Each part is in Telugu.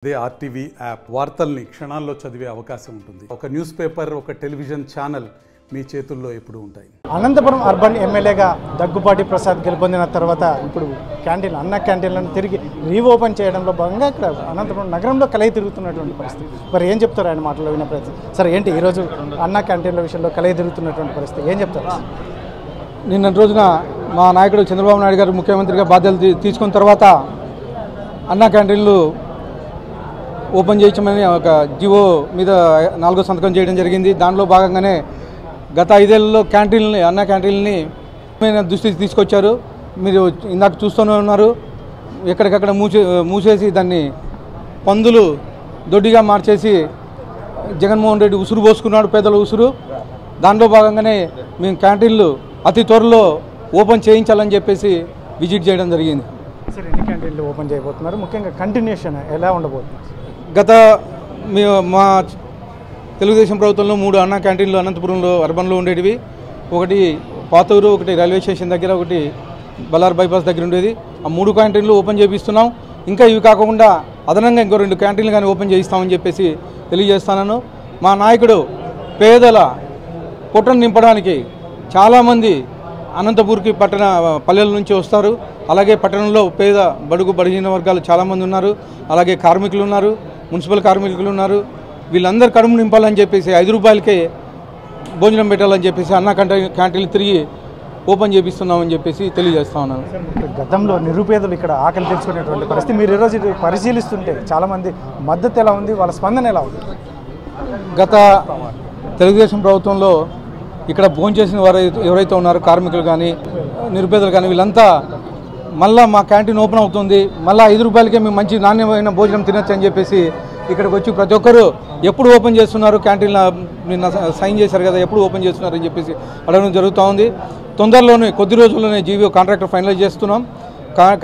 అదే ఆర్టీవీ యాప్ వార్తల్ని క్షణాల్లో చదివే అవకాశం ఉంటుంది. ఒక న్యూస్ పేపర్, ఒక టెలివిజన్ ఛానల్ మీ చేతుల్లో ఎప్పుడూ ఉంటాయి. అనంతపురం అర్బన్ ఎమ్మెల్యేగా దగ్గుబాటి ప్రసాద్ గెలుపొందిన తర్వాత ఇప్పుడు అన్న క్యాంటీన్లను తిరిగి రీఓపెన్ చేయడంలో భాగంగా ఇక్కడ అనంతపురం నగరంలో కలయి తిరుగుతున్నటువంటి పరిస్థితి. మరి ఏం చెప్తారు ఆయన మాటలో వినే ప్రయత్నం. సరే, ఏంటి ఈరోజు అన్న క్యాంటీన్ల విషయంలో కలయి తిరుగుతున్నటువంటి పరిస్థితి ఏం చెప్తారు? నిన్నటి రోజున మా నాయకుడు చంద్రబాబు నాయుడు గారు ముఖ్యమంత్రిగా బాధ్యతలు తీసుకున్న తర్వాత అన్న క్యాంటీన్లు ఓపెన్ చేయించమని ఒక జివో మీద 4వ సంతకం చేయడం జరిగింది. దానిలో భాగంగానే గత 5 ఏళ్లలో అన్న క్యాంటీన్ని దృష్టికి తీసుకొచ్చారు. మీరు ఇందాక చూస్తూనే ఉన్నారు, ఎక్కడికక్కడ మూసేసి దాన్ని పందులు దొడ్డిగా మార్చేసి జగన్మోహన్ రెడ్డి ఉసురు పోసుకున్నాడు, పేదల ఉసురు. దానిలో భాగంగానే మేము క్యాంటీన్లు అతి త్వరలో ఓపెన్ చేయించాలని చెప్పేసి విజిట్ చేయడం జరిగింది. సరే, ఎన్ని క్యాంటీన్లు ఓపెన్ చేయబోతున్నారు? ముఖ్యంగా కంటిన్యూషన్ ఎలా ఉండబోతున్నారు? గత మా తెలుగుదేశం ప్రభుత్వంలో 3 అన్న క్యాంటీన్లు అనంతపురంలో అర్బన్లో ఉండేటివి. ఒకటి పాతూరు, ఒకటి రైల్వే స్టేషన్ దగ్గర, ఒకటి బల్లార్ బైపాస్ దగ్గర ఉండేది. ఆ 3 క్యాంటీన్లు ఓపెన్ చేపిస్తున్నాం. ఇంకా ఇవి కాకుండా అదనంగా ఇంకో 2 క్యాంటీన్లు కానీ ఓపెన్ చేయిస్తామని చెప్పేసి తెలియజేస్తున్నాను. మా నాయకుడు పేదల పొట్టను నింపడానికి చాలామంది అనంతపూర్కి పల్లెల నుంచి వస్తారు. అలాగే పట్టణంలో పేద బడుగు బలహీన వర్గాలు చాలామంది ఉన్నారు. అలాగే కార్మికులు ఉన్నారు, మున్సిపల్ కార్మికులు ఉన్నారు. వీళ్ళందరూ కడుపు నింపాలని చెప్పేసి 5 రూపాయలకే భోజనం పెట్టాలని చెప్పేసి అన్న క్యాంటీన్లు తిరిగి ఓపెన్ చేపిస్తున్నామని చెప్పేసి తెలియజేస్తా ఉన్నాను. గతంలో నిరుపేదలు ఇక్కడ ఆకలి తెచ్చుకునేటువంటి పరిస్థితి మీరు ఈరోజు పరిశీలిస్తుంటే చాలామంది మద్దతు ఎలా ఉంది, వాళ్ళ స్పందన ఎలా ఉంది? గత తెలుగుదేశం ప్రభుత్వంలో ఇక్కడ భోంచేసిన వారు ఎవరైతే ఉన్నారో కార్మికులు కానీ నిరుపేదలు కానీ వీళ్ళంతా మళ్ళీ మా క్యాంటీన్ ఓపెన్ అవుతుంది, మళ్ళీ 5 రూపాయలకే మేము మంచి నాణ్యమైన భోజనం తినచ్చు అని చెప్పేసి ఇక్కడికి వచ్చి ప్రతి ఒక్కరు ఎప్పుడు ఓపెన్ చేస్తున్నారు, క్యాంటీన్లో నిన్న సైన్ చేశారు కదా, ఎప్పుడు ఓపెన్ చేస్తున్నారు అని చెప్పేసి అడగడం జరుగుతూ ఉంది. తొందరలోనే కొద్ది రోజుల్లోనే జీవో కాంట్రాక్టర్ ఫైనలైజ్ చేస్తున్నాం.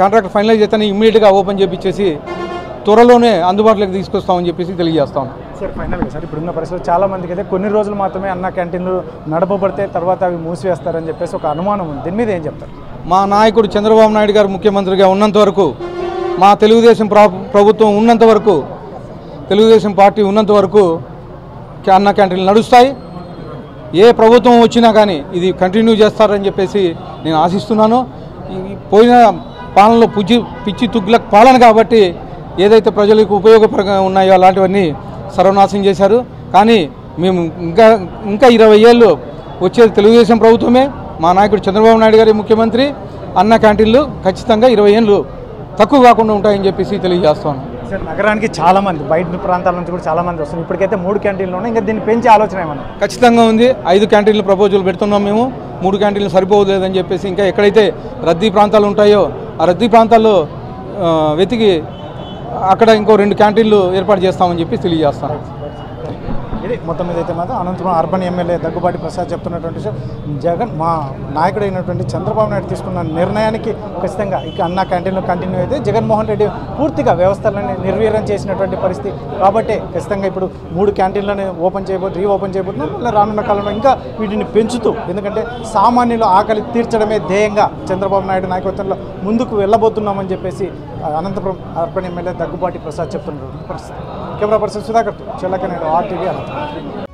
కాంట్రాక్టర్ ఫైనలైజ్ చేస్తేనే ఇమ్మీడియట్గా ఓపెన్ చేపించేసి త్వరలోనే అందుబాటులోకి తీసుకొస్తామని చెప్పేసి తెలియజేస్తాం. సార్, ఫైనల్గా సార్ ఇప్పుడున్న పరిస్థితులు చాలా మందికి అయితే కొన్ని రోజులు మాత్రమే అన్న క్యాంటీన్లు నడపబడితే తర్వాత అవి మూసివేస్తారని చెప్పేసి ఒక అనుమానం ఉంది. దీని మీద ఏం చెప్తారు? మా నాయకుడు చంద్రబాబు నాయుడు గారు ముఖ్యమంత్రిగా ఉన్నంత వరకు, మా తెలుగుదేశం ప్రభుత్వం ఉన్నంత వరకు, తెలుగుదేశం పార్టీ ఉన్నంత వరకు అన్న క్యాంటీన్లు నడుస్తాయి. ఏ ప్రభుత్వం వచ్చినా కానీ ఇది కంటిన్యూ చేస్తారని చెప్పేసి నేను ఆశిస్తున్నాను. పోయిన పాలనలో పిచ్చి తుగ్లక్ పాలన కాబట్టి ఏదైతే ప్రజలకు ఉపయోగపరంగా ఉన్నాయో అలాంటివన్నీ సర్వనాశనం చేశారు. కానీ మేము ఇంకా 20 ఏళ్ళు వచ్చేది తెలుగుదేశం ప్రభుత్వమే. మా నాయకుడు చంద్రబాబు నాయుడు గారి ముఖ్యమంత్రి. అన్న క్యాంటీన్లు ఖచ్చితంగా 20 ఏళ్ళు తక్కువ కాకుండా ఉంటాయని చెప్పేసి తెలియజేస్తాను. సార్, నగరానికి చాలామంది బయట ప్రాంతాల నుంచి కూడా చాలామంది వస్తున్నారు. ఇప్పటికైతే 3 క్యాంటీన్లు ఉన్నాయి, ఇంకా దీన్ని పెంచే ఆలోచన ఏమన్నా? ఖచ్చితంగా ఉంది. 5 క్యాంటీన్లు ప్రపోజల్ పెడుతున్నాం మేము. 3 క్యాంటీన్లు సరిపోలేదని చెప్పేసి ఇంకా ఎక్కడైతే రద్దీ ప్రాంతాలు ఉంటాయో ఆ రద్దీ ప్రాంతాల్లో వెతికి అక్కడ ఇంకో 2 క్యాంటీన్లు ఏర్పాటు చేస్తామని చెప్పి తెలియజేస్తాను. ఇది మొత్తం మీద అయితే మాత్రం అనంతపురం అర్బన్ ఎమ్మెల్యే దగ్గుబాటి ప్రసాద్ చెప్తున్నటువంటి విషయం, మా నాయకుడైనటువంటి చంద్రబాబు నాయుడు తీసుకున్న నిర్ణయానికి ఖచ్చితంగా ఇక అన్న క్యాంటీన్లో కంటిన్యూ అయితే జగన్మోహన్ రెడ్డి పూర్తిగా వ్యవస్థలను నిర్వీర్యం చేసినటువంటి పరిస్థితి. కాబట్టి ఖచ్చితంగా ఇప్పుడు 3 క్యాంటీన్లను రీఓపెన్ చేయబోతున్నాం. మళ్ళీ రానున్న కాలంలో ఇంకా వీటిని పెంచుతూ, ఎందుకంటే సామాన్యుల ఆకలి తీర్చడమే ధ్యేయంగా చంద్రబాబు నాయుడు నాయకత్వంలో ముందుకు వెళ్ళబోతున్నామని చెప్పేసి అనంతపురం అర్బన్ ఎమ్మెల్యే దగ్గుబాటి ప్రసాద్ చెప్తున్నటువంటి పరిస్థితి. కెమెరా పర్సన్ సుధాకర్తో చెల్లకనేడు RTV అనంతపురం.